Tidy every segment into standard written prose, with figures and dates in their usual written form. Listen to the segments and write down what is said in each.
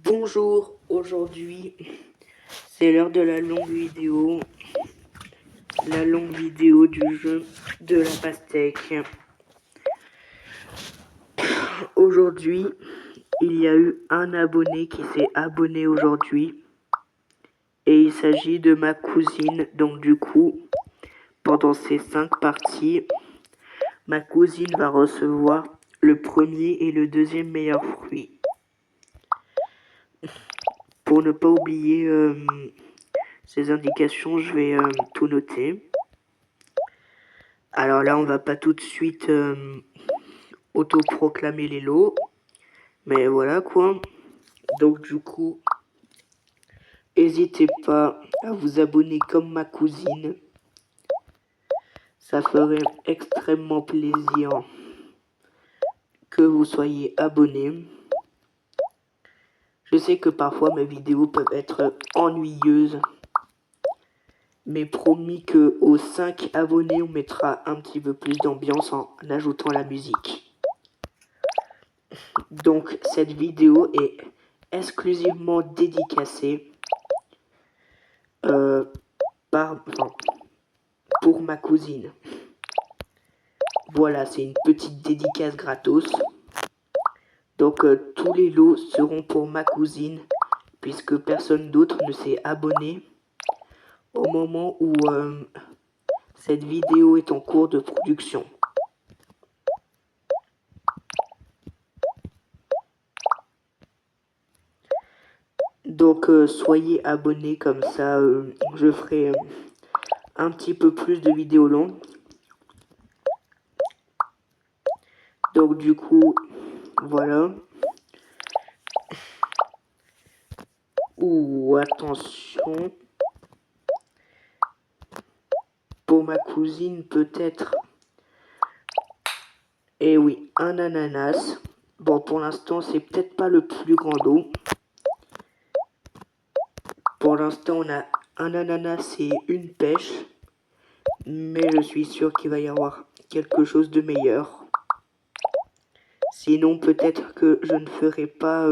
Bonjour, aujourd'hui c'est l'heure de la longue vidéo du jeu de la pastèque. Aujourd'hui, il y a eu un abonné qui s'est abonné aujourd'hui et il s'agit de ma cousine. Donc du coup, pendant ces 5 parties, ma cousine va recevoir le premier et le deuxième meilleur fruit. Pour ne pas oublier ces indications, je vais tout noter. Alors là, on va pas tout de suite autoproclamer les lots, mais voilà quoi. Donc du coup, n'hésitez pas à vous abonner comme ma cousine. Ça ferait extrêmement plaisir que vous soyez abonnés. Je sais que parfois mes vidéos peuvent être ennuyeuses, mais promis que aux 5 abonnés, on mettra un petit peu plus d'ambiance en ajoutant la musique. Donc cette vidéo est exclusivement dédicacée pour ma cousine. Voilà, c'est une petite dédicace gratos. Donc tous les lots seront pour ma cousine, puisque personne d'autre ne s'est abonné au moment où cette vidéo est en cours de production. Donc soyez abonnés, comme ça je ferai un petit peu plus de vidéos longues. Donc du coup, voilà. Ouh, attention. Pour ma cousine, peut-être. Eh oui, un ananas. Bon, pour l'instant, c'est peut-être pas le plus grand lot. Pour l'instant, on a un ananas et une pêche. Mais je suis sûr qu'il va y avoir quelque chose de meilleur. Sinon, peut-être que je ne ferai pas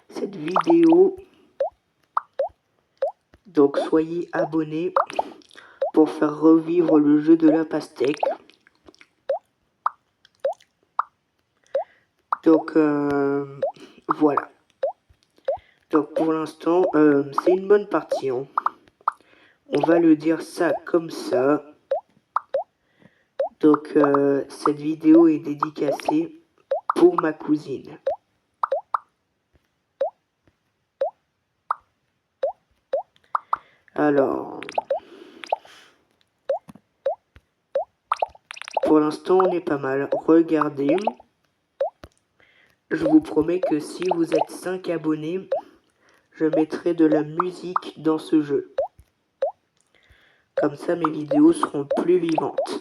cette vidéo. Donc, soyez abonnés pour faire revivre le jeu de la pastèque. Donc, voilà. Donc, pour l'instant, c'est une bonne partie. Hein. On va le dire ça comme ça. Donc, cette vidéo est dédicacée pour ma cousine. Alors, pour l'instant, on est pas mal. Regardez. Je vous promets que si vous êtes 5 abonnés, je mettrai de la musique dans ce jeu. Comme ça, mes vidéos seront plus vivantes.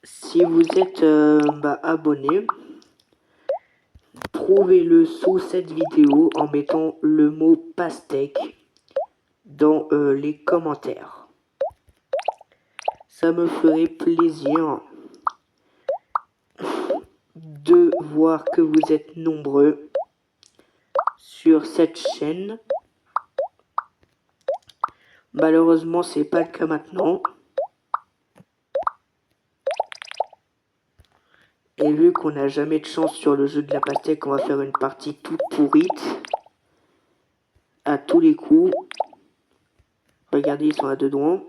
Si vous êtes abonné, prouvez-le sous cette vidéo en mettant le mot pastèque dans les commentaires. Ça me ferait plaisir de voir que vous êtes nombreux sur cette chaîne. Malheureusement, c'est pas le cas maintenant. Et vu qu'on n'a jamais de chance sur le jeu de la pastèque, on va faire une partie toute pourrite. À tous les coups. Regardez, ils sont à 2 doigts.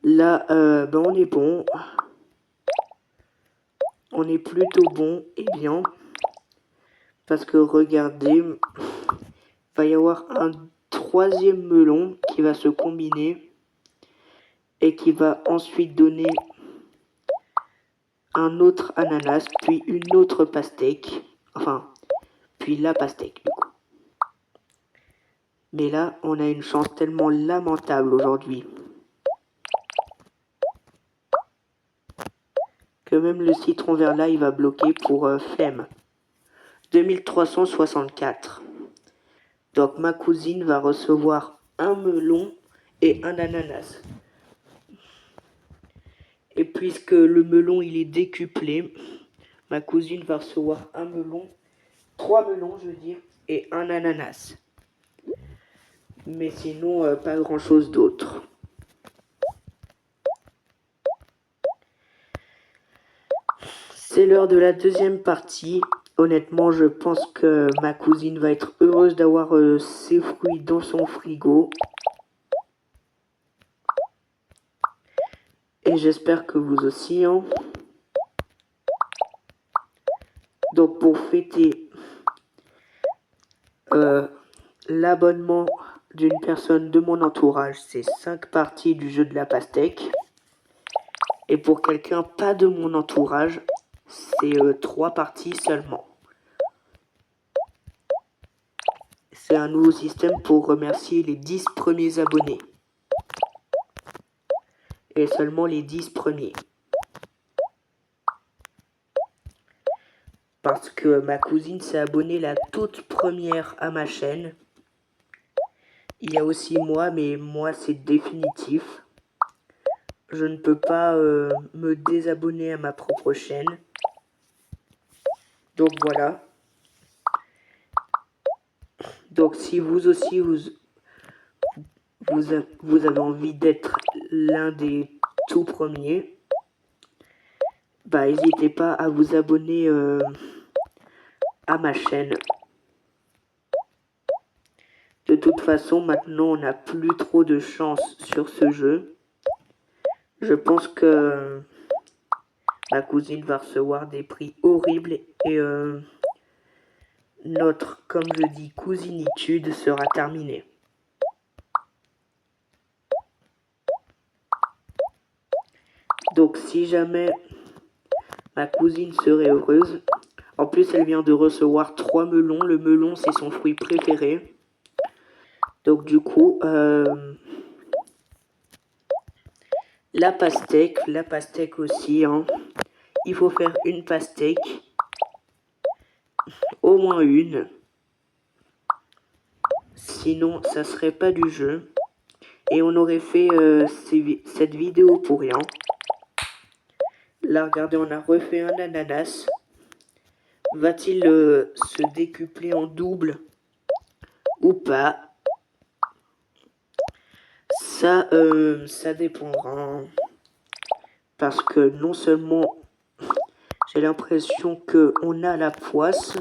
Là, on est bon. On est plutôt bon et bien. Parce que regardez, il va y avoir un 3e melon qui va se combiner. Et qui va ensuite donner un autre ananas, puis une autre pastèque. Enfin, puis la pastèque du coup. Mais là, on a une chance tellement lamentable aujourd'hui. Que même le citron vert là, il va bloquer pour flemme. 2364. Donc ma cousine va recevoir un melon et un ananas. Et puisque le melon il est décuplé, ma cousine va recevoir un melon, 3 melons je veux dire, et un ananas. Mais sinon, pas grand chose d'autre. C'est l'heure de la deuxième partie. Honnêtement, je pense que ma cousine va être heureuse d'avoir ses fruits dans son frigo. Et j'espère que vous aussi. Hein. Donc pour fêter l'abonnement d'une personne de mon entourage, c'est 5 parties du jeu de la pastèque. Et pour quelqu'un pas de mon entourage, c'est 3 parties seulement. C'est un nouveau système pour remercier les 10 premiers abonnés. Et seulement les 10 premiers. Parce que ma cousine s'est abonnée la toute première à ma chaîne. Il y a aussi moi, mais moi c'est définitif. Je ne peux pas me désabonner à ma propre chaîne. Donc voilà. Donc si vous aussi vous avez envie d'être l'un des tout premiers, bah n'hésitez pas à vous abonner à ma chaîne. De toute façon, maintenant on n'a plus trop de chance sur ce jeu. Je pense que ma cousine va recevoir des prix horribles et notre, comme je dis, cousinitude sera terminée. Donc si jamais ma cousine serait heureuse, en plus elle vient de recevoir 3 melons, le melon c'est son fruit préféré. Donc du coup, la pastèque aussi, hein. Il faut faire une pastèque, au moins une. Sinon, ça serait pas du jeu. Et on aurait fait cette vidéo pour rien. Là, regardez, on a refait un ananas. Va-t-il se décupler en double ou pas? Ça dépendra. Parce que non seulement j'ai l'impression qu'on a la poisse,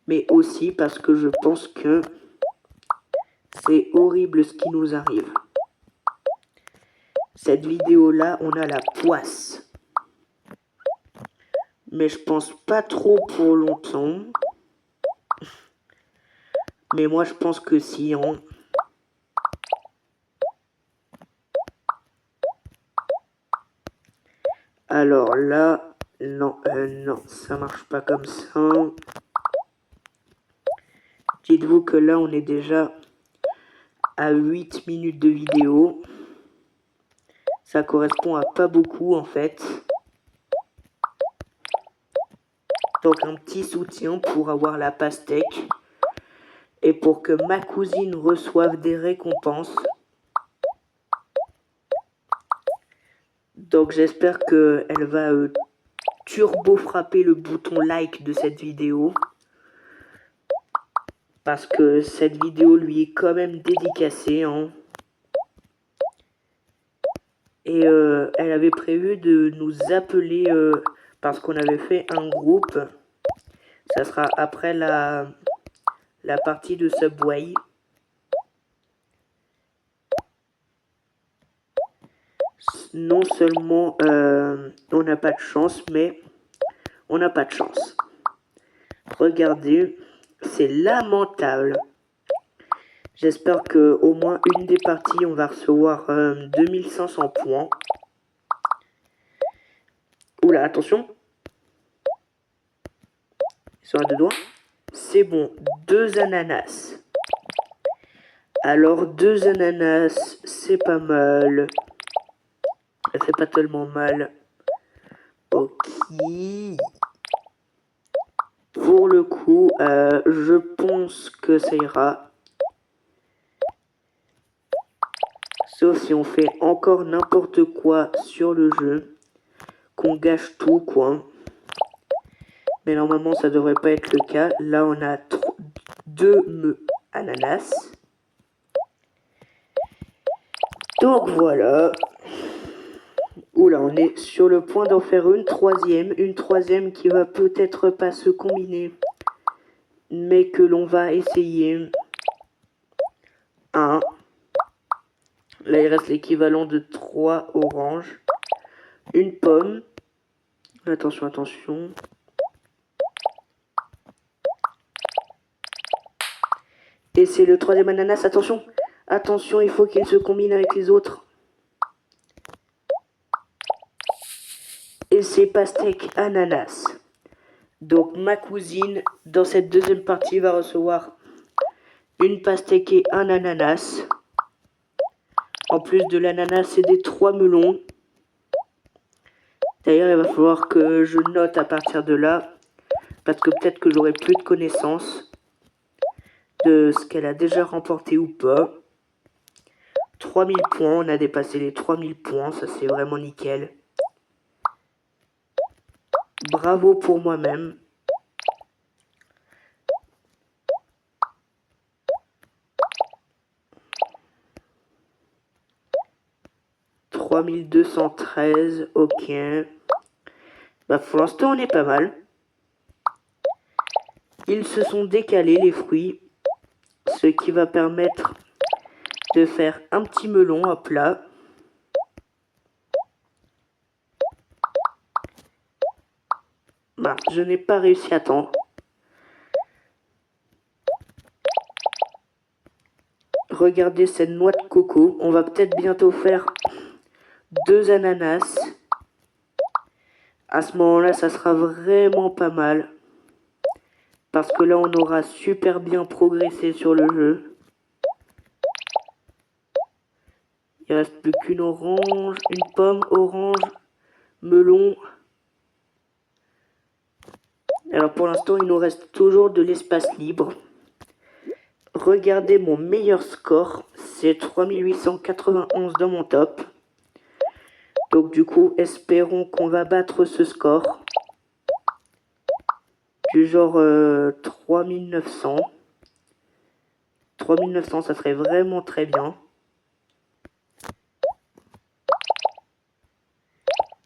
mais aussi parce que je pense que c'est horrible ce qui nous arrive. Cette vidéo-là, on a la poisse. Mais je pense pas trop pour longtemps. Mais moi, je pense que si on... Alors là, non, non, ça marche pas comme ça. Dites-vous que là, on est déjà à 8 minutes de vidéo. Ça correspond à pas beaucoup, en fait. Donc, un petit soutien pour avoir la pastèque. Et pour que ma cousine reçoive des récompenses. Donc, j'espère qu'elle va turbo frapper le bouton like de cette vidéo. Parce que cette vidéo lui est quand même dédicacée. Hein. Et elle avait prévu de nous appeler parce qu'on avait fait un groupe. Ça sera après la partie de Subway. Non seulement on n'a pas de chance, mais on n'a pas de chance. Regardez, c'est lamentable. J'espère que au moins une des parties, on va recevoir 2500 points. Oula, attention. Ils sont à 2 doigts. C'est bon, 2 ananas. Alors 2 ananas, c'est pas mal. Ça fait pas tellement mal. Ok. Pour le coup, je pense que ça ira. Sauf si on fait encore n'importe quoi sur le jeu. Qu'on gâche tout, quoi. Mais normalement, ça devrait pas être le cas. Là, on a 2 ananas. Donc voilà. Oula, on est sur le point d'en faire une troisième qui va peut-être pas se combiner, mais que l'on va essayer. Là il reste l'équivalent de 3 oranges, une pomme, attention, attention, et c'est le 3e ananas, attention, attention, il faut qu'il se combine avec les autres. Et c'est pastèque ananas. Donc ma cousine, dans cette deuxième partie, va recevoir une pastèque et un ananas. En plus de l'ananas et des 3 melons. D'ailleurs, il va falloir que je note à partir de là, parce que peut-être que j'aurai plus de connaissances de ce qu'elle a déjà remporté ou pas. 3000 points, on a dépassé les 3000 points, ça c'est vraiment nickel. Bravo pour moi-même. « 3213, ok. Bah pour l'instant on est pas mal. Ils se sont décalés les fruits, ce qui va permettre de faire un petit melon à plat. Bah, je n'ai pas réussi à temps. Regardez cette noix de coco. On va peut-être bientôt faire 2 ananas. À ce moment-là, ça sera vraiment pas mal. Parce que là, on aura super bien progressé sur le jeu. Il reste plus qu'une orange, une pomme, orange, melon. Alors pour l'instant, il nous reste toujours de l'espace libre. Regardez mon meilleur score, c'est 3891 dans mon top. Donc du coup, espérons qu'on va battre ce score. Du genre 3900. 3900, ça serait vraiment très bien.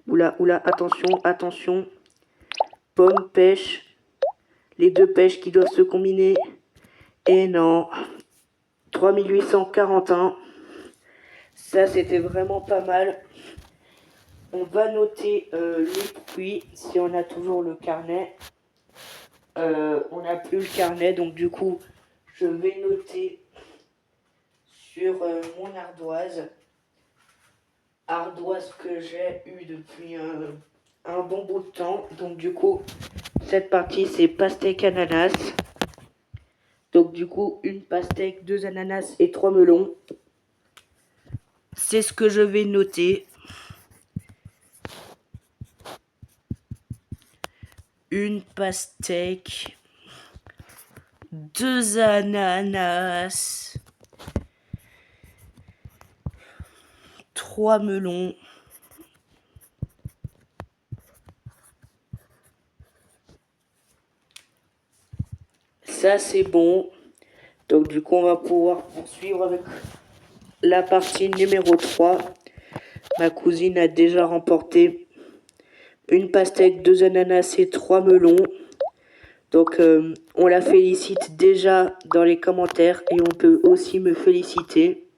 Oula, oula, attention, attention. Pomme, pêche. Les 2 pêches qui doivent se combiner. Et non. 3841. Ça, c'était vraiment pas mal. On va noter les fruits si on a toujours le carnet. On n'a plus le carnet, donc du coup, je vais noter sur mon ardoise. Ardoise que j'ai eue depuis un bon bout de temps. Donc du coup, cette partie, c'est pastèque ananas. Donc du coup, une pastèque, 2 ananas et 3 melons. C'est ce que je vais noter. Une pastèque, 2 ananas, 3 melons. Ça c'est bon. Donc du coup on va pouvoir poursuivre avec la partie numéro 3. Ma cousine a déjà remporté une pastèque, 2 ananas et 3 melons. Donc on la félicite déjà dans les commentaires et on peut aussi me féliciter.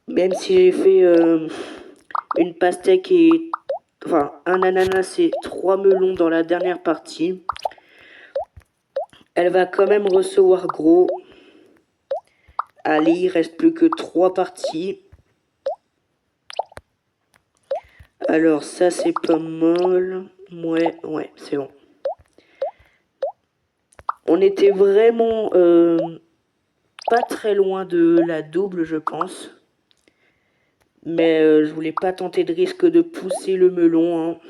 Même si j'ai fait une pastèque et... Enfin, un ananas et 3 melons dans la dernière partie. Elle va quand même recevoir gros. Allez, il reste plus que 3 parties. Alors ça c'est pas mal. Ouais, c'est bon. On était vraiment pas très loin de la double, je pense. Mais je voulais pas tenter de risque de pousser le melon, hein,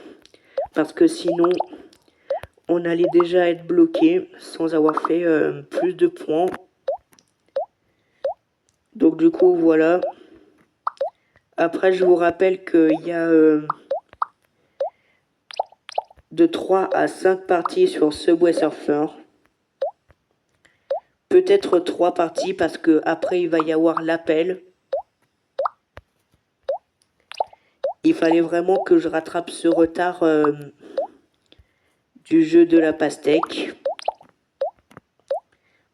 parce que sinon on allait déjà être bloqué sans avoir fait plus de points. Donc du coup, voilà. Après, je vous rappelle qu'il y a de 3 à 5 parties sur Subway Surfer. Peut-être 3 parties parce que après il va y avoir l'appel. Il fallait vraiment que je rattrape ce retard du jeu de la pastèque.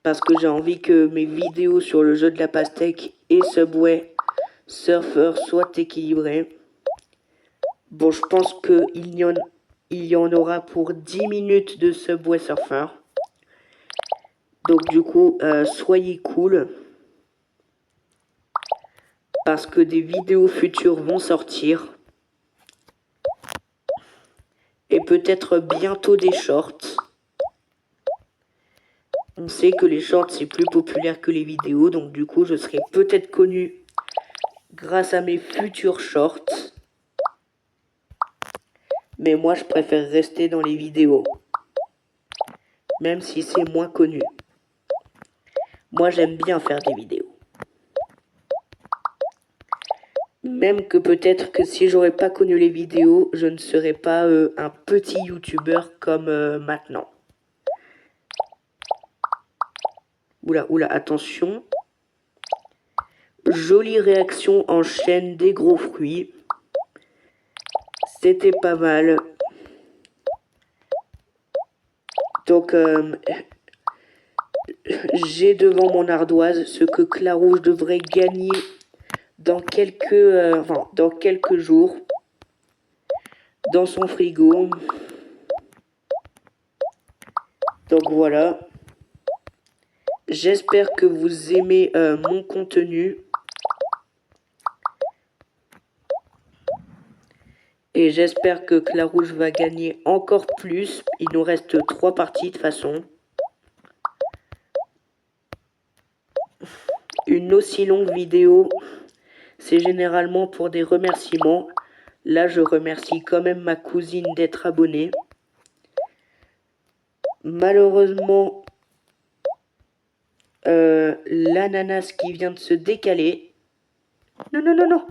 Parce que j'ai envie que mes vidéos sur le jeu de la pastèque et Subway Surfer soient équilibrées. Bon, je pense qu'il y en aura pour 10 minutes de Subway Surfer. Donc du coup, soyez cool. Parce que des vidéos futures vont sortir. Et peut-être bientôt des shorts. On sait que les shorts c'est plus populaire que les vidéos, donc du coup je serai peut-être connu grâce à mes futurs shorts. Mais moi je préfère rester dans les vidéos, même si c'est moins connu. Moi j'aime bien faire des vidéos. Même que peut-être que si j'aurais pas connu les vidéos, je ne serais pas un petit youtubeur comme maintenant. Oula, oula, attention. Jolie réaction en chaîne des gros fruits. C'était pas mal. Donc, j'ai devant mon ardoise ce que Clarouche devrait gagner dans quelques jours dans son frigo. Donc voilà. J'espère que vous aimez mon contenu. Et j'espère que Clarouche va gagner encore plus. Il nous reste 3 parties de toute façon. Une aussi longue vidéo, c'est généralement pour des remerciements. Là, je remercie quand même ma cousine d'être abonnée. Malheureusement, l'ananas qui vient de se décaler. Non, non, non, non.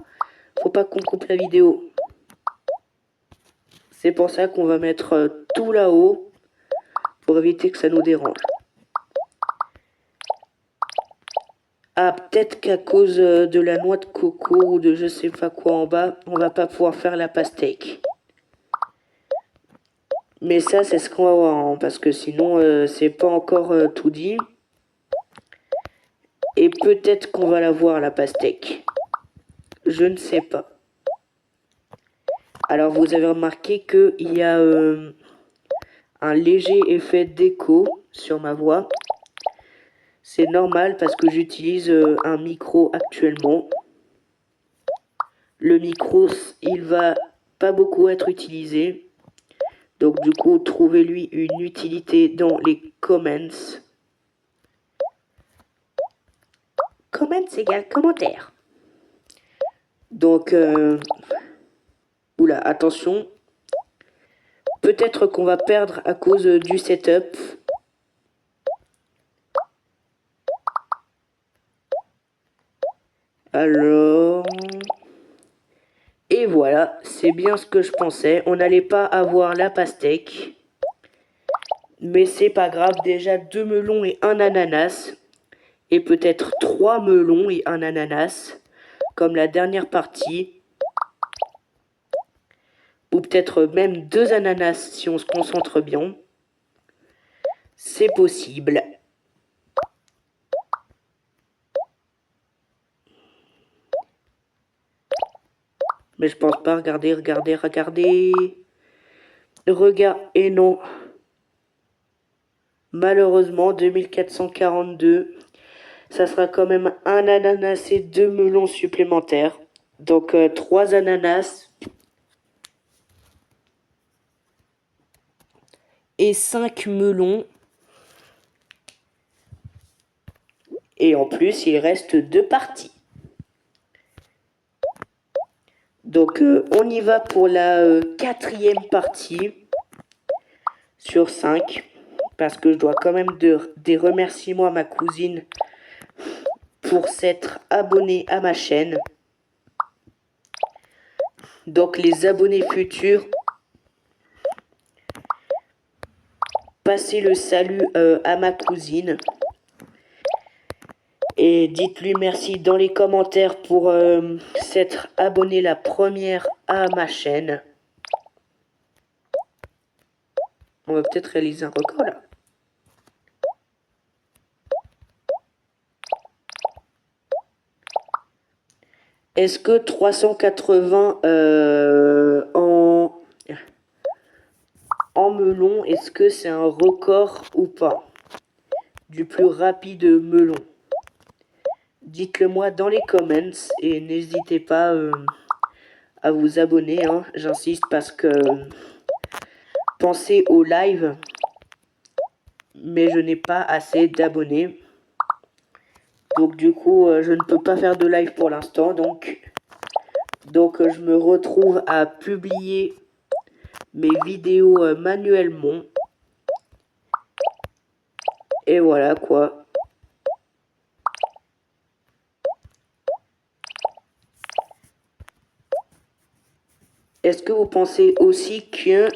Faut pas qu'on coupe la vidéo. C'est pour ça qu'on va mettre tout là-haut pour éviter que ça nous dérange. Ah, peut-être qu'à cause de la noix de coco ou de je sais pas quoi en bas, on va pas pouvoir faire la pastèque. Mais ça, c'est ce qu'on va voir, hein, parce que sinon, c'est pas encore tout dit. Et peut-être qu'on va la voir, la pastèque. Je ne sais pas. Alors, vous avez remarqué qu'il y a un léger effet d'écho sur ma voix. C'est normal parce que j'utilise un micro actuellement. Le micro, il va pas beaucoup être utilisé. Donc du coup, trouvez-lui une utilité dans les comments. Comments égale commentaire. Donc, oula, attention. Peut-être qu'on va perdre à cause du setup. Alors... Et voilà, c'est bien ce que je pensais. On n'allait pas avoir la pastèque. Mais c'est pas grave, déjà 2 melons et un ananas. Et peut-être 3 melons et un ananas. Comme la dernière partie. Ou peut-être même 2 ananas si on se concentre bien. C'est possible. Mais je pense pas. Regardez. Regarde. Et non. Malheureusement, 2442. Ça sera quand même un ananas et 2 melons supplémentaires. Donc 3 ananas. Et 5 melons. Et en plus, il reste 2 parties. Donc on y va pour la 4e partie sur 5. Parce que je dois quand même des remerciements à ma cousine pour s'être abonné à ma chaîne. Donc les abonnés futurs, passez le salut à ma cousine. Et dites-lui merci dans les commentaires pour s'être abonné la première à ma chaîne. On va peut-être réaliser un record là. Est-ce que 380 en melon, est-ce que c'est un record ou pas? Du plus rapide melon. Dites-le moi dans les comments et n'hésitez pas à vous abonner, hein, j'insiste parce que pensez au live, mais je n'ai pas assez d'abonnés. Donc du coup, je ne peux pas faire de live pour l'instant, donc je me retrouve à publier mes vidéos manuellement. Et voilà quoi. Est-ce que vous pensez aussi que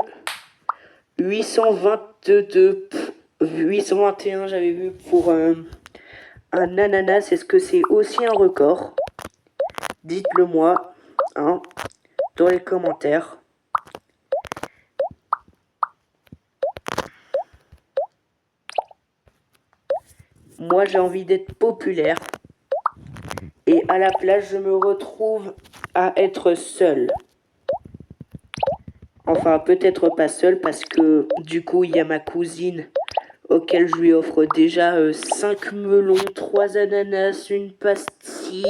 821 j'avais vu pour un ananas, est-ce que c'est aussi un record? Dites-le moi, hein, dans les commentaires. Moi j'ai envie d'être populaire. Et à la place je me retrouve à être seul. Enfin peut-être pas seul parce que du coup il y a ma cousine auquel je lui offre déjà 5 melons, 3 ananas, une pastille.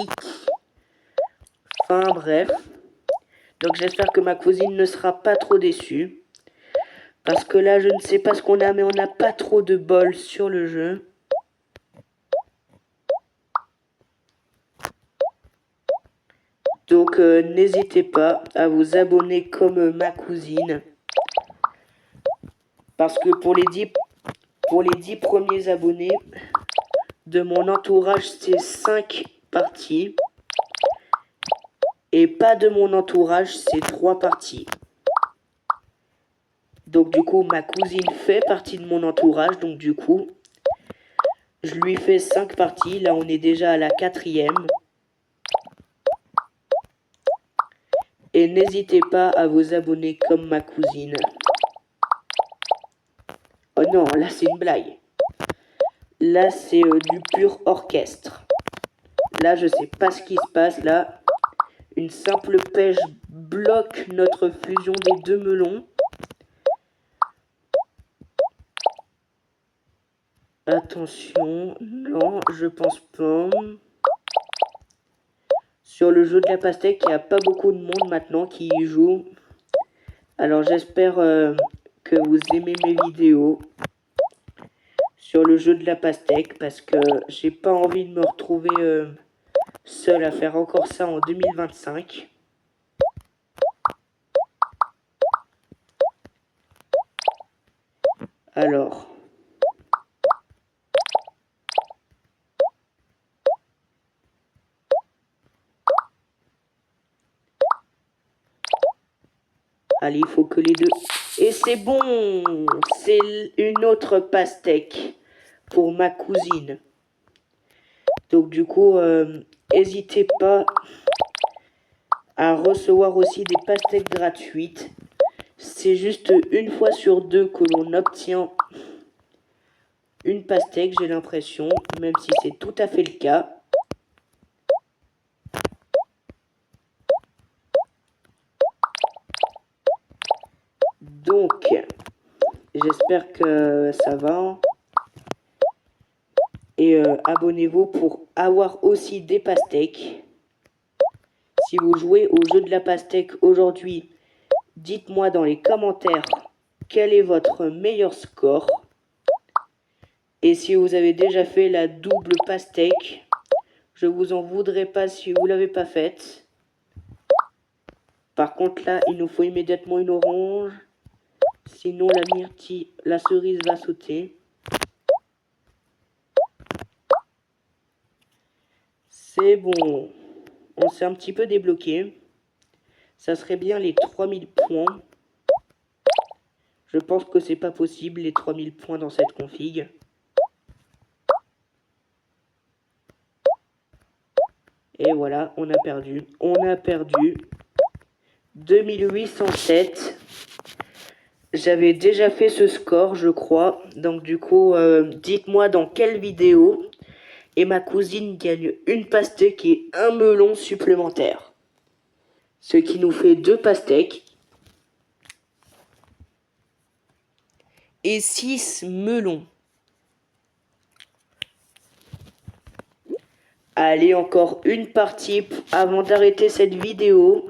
Enfin bref. Donc j'espère que ma cousine ne sera pas trop déçue. Parce que là je ne sais pas ce qu'on a mais on n'a pas trop de bol sur le jeu. Donc n'hésitez pas à vous abonner comme ma cousine. Parce que pour les 10 premiers abonnés de mon entourage, c'est 5 parties. Et pas de mon entourage, c'est 3 parties. Donc du coup, ma cousine fait partie de mon entourage. Donc du coup, je lui fais 5 parties. Là, on est déjà à la 4e. Et n'hésitez pas à vous abonner comme ma cousine. Oh non, là c'est une blague. Là c'est du pur orchestre. Là je sais pas ce qui se passe là. Une simple pêche bloque notre fusion des 2 melons. Attention, non, je pense pas. Sur le jeu de la pastèque, il n'y a pas beaucoup de monde maintenant qui y joue. Alors j'espère que vous aimez mes vidéos sur le jeu de la pastèque parce que j'ai pas envie de me retrouver seul à faire encore ça en 2025. Alors, allez, il faut que les deux... Et c'est bon! C'est une autre pastèque pour ma cousine. Donc du coup, n'hésitez pas à recevoir aussi des pastèques gratuites. C'est juste une fois sur 2 que l'on obtient une pastèque, j'ai l'impression, même si c'est tout à fait le cas. Donc, j'espère que ça va. Et abonnez-vous pour avoir aussi des pastèques. Si vous jouez au jeu de la pastèque aujourd'hui, dites-moi dans les commentaires quel est votre meilleur score. Et si vous avez déjà fait la double pastèque, je vous en voudrais pas si vous l'avez pas faite. Par contre là, il nous faut immédiatement une orange. Sinon la myrtille, la cerise va sauter. Mais bon, on s'est un petit peu débloqué. Ça serait bien les 3000 points. Je pense que c'est pas possible, les 3000 points dans cette config. Et voilà, on a perdu. On a perdu 2807. J'avais déjà fait ce score, je crois. Donc du coup, dites-moi dans quelle vidéo. Et ma cousine gagne une pastèque et un melon supplémentaire. Ce qui nous fait 2 pastèques. Et 6 melons. Allez, encore une partie avant d'arrêter cette vidéo.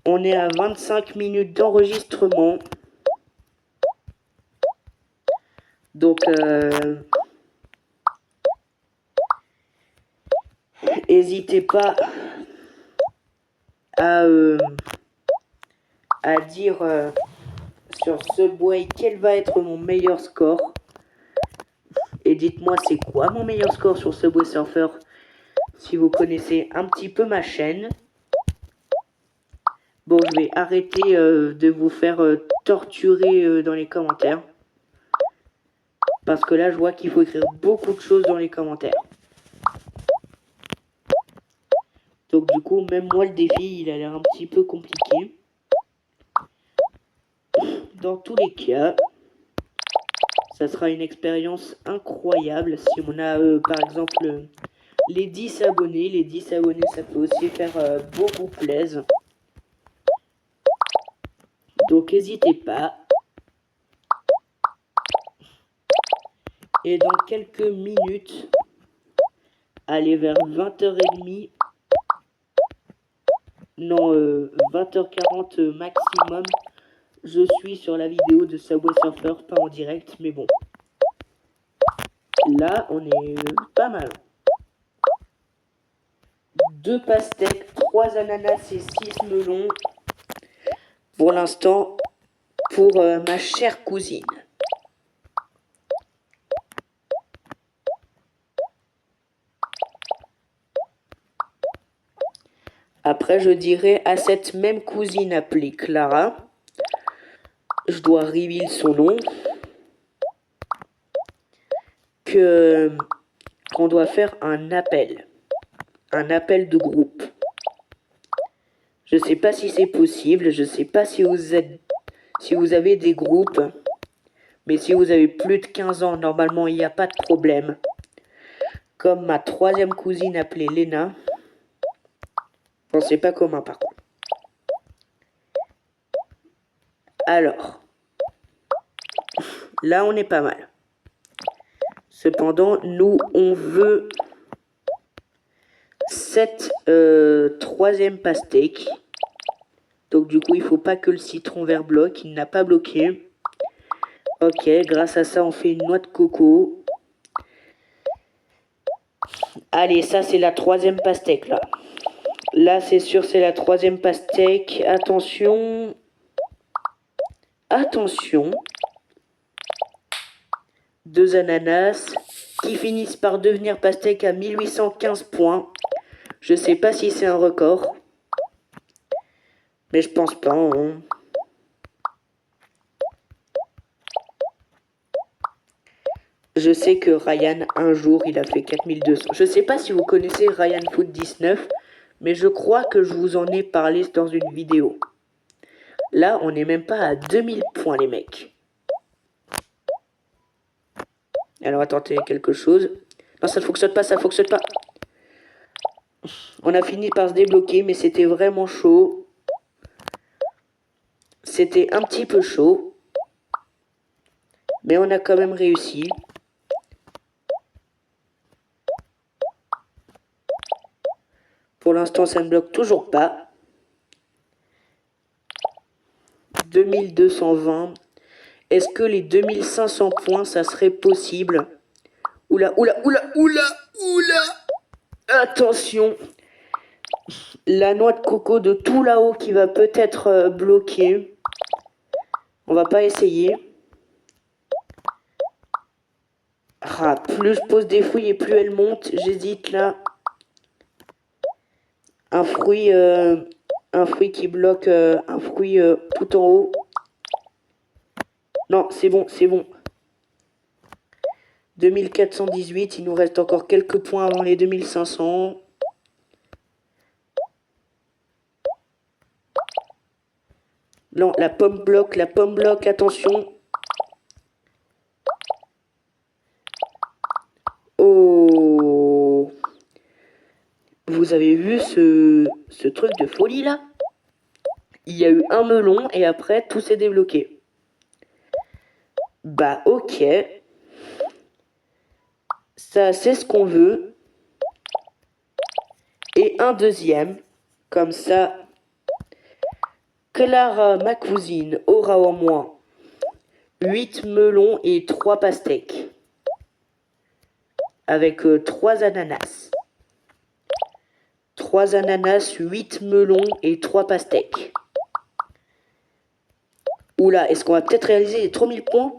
On est à 25 minutes d'enregistrement. Donc, n'hésitez pas à dire sur Subway quel va être mon meilleur score. Et dites-moi c'est quoi mon meilleur score sur Subway Surfer si vous connaissez un petit peu ma chaîne. Bon, je vais arrêter de vous faire torturer dans les commentaires. Parce que là, je vois qu'il faut écrire beaucoup de choses dans les commentaires. Donc du coup, même moi, le défi, il a l'air un petit peu compliqué. Dans tous les cas, ça sera une expérience incroyable si on a, par exemple, les 10 abonnés. Les 10 abonnés, ça peut aussi faire beaucoup plaisir. Donc n'hésitez pas. Et dans quelques minutes, allez vers 20h30, non, 20h40 maximum, je suis sur la vidéo de Subway Surfer, pas en direct, mais bon. Là, on est pas mal. 2 pastèques, 3 ananas et 6 melons. Pour l'instant, pour ma chère cousine. Après, je dirais à cette même cousine appelée Clara, je dois reveal son nom, qu'on doit faire un appel de groupe. Je sais pas si c'est possible, je sais pas si vous avez des groupes, mais si vous avez plus de 15 ans, normalement il n'y a pas de problème. Comme ma 3e cousine appelée Léna. Bon, c'est pas commun par contre. Alors, là on est pas mal. Cependant, nous on veut cette 3e pastèque. Donc du coup, il faut pas que le citron vert bloque. Il n'a pas bloqué. Ok, grâce à ça, on fait une noix de coco. Allez, ça c'est la 3e pastèque là. Là, c'est sûr, c'est la 3e pastèque. Attention. Attention. 2 ananas qui finissent par devenir pastèque à 1815 points. Je sais pas si c'est un record. Mais je pense pas. Hein. Je sais que Ryan, un jour, il a fait 4200. Je sais pas si vous connaissez Ryan Food 19, mais je crois que je vous en ai parlé dans une vidéo. Là, on n'est même pas à 2000 points, les mecs. Alors, attendez, quelque chose. Non, ça ne fonctionne pas, ça fonctionne pas. On a fini par se débloquer, mais c'était vraiment chaud. C'était un petit peu chaud. Mais on a quand même réussi. Pour l'instant, ça ne bloque toujours pas. 2220. Est-ce que les 2500 points, ça serait possible? Oula, oula, oula, oula, oula. Attention. La noix de coco de tout là-haut qui va peut-être bloquer. On va pas essayer. Ah, plus je pose des fruits et plus elles montent. J'hésite là. Un fruit, qui bloque un fruit tout en haut. Non, c'est bon, c'est bon. 2418, il nous reste encore quelques points avant les 2500. Non, la pomme bloque, attention. Oh, vous avez vu ce truc de folie là? Il y a eu un melon et après tout s'est débloqué. Bah ok. Ça c'est ce qu'on veut. Et un deuxième. Comme ça, Clara, ma cousine, aura au moins 8 melons et 3 pastèques. Avec 3 ananas. 3 ananas, 8 melons et 3 pastèques. Oula, est-ce qu'on va peut-être réaliser les 3000 points?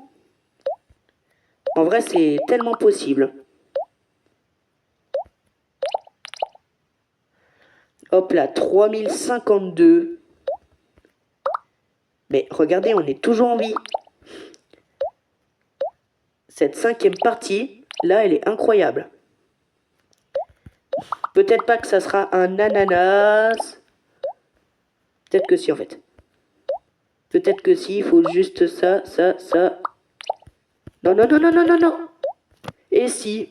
En vrai, c'est tellement possible. Hop là, 3052. Mais regardez, on est toujours en vie. Cette 5e partie, là, elle est incroyable. Peut-être pas que ça sera un ananas. Peut-être que si, en fait. Peut-être que si, il faut juste ça, ça, ça. Non, non, non, non, non, non, non. Et si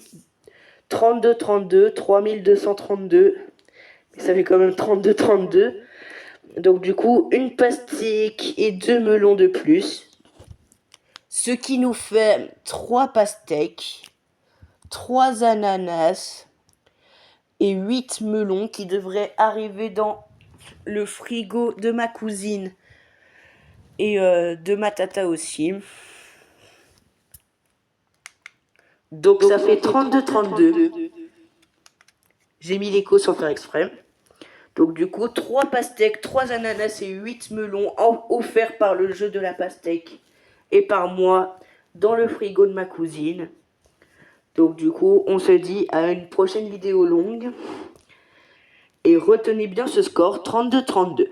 32, 32, 3232. Mais ça fait quand même 32, 32. Donc du coup, une pastèque et 2 melons de plus. Ce qui nous fait 3 pastèques, 3 ananas et 8 melons qui devraient arriver dans le frigo de ma cousine et de ma tata aussi. Donc ça fait 32-32. J'ai mis l'écho sans faire exprès. Donc du coup, 3 pastèques, 3 ananas et 8 melons offerts par le jeu de la pastèque et par moi dans le frigo de ma cousine. Donc du coup, on se dit à une prochaine vidéo longue. Et retenez bien ce score, 32-32.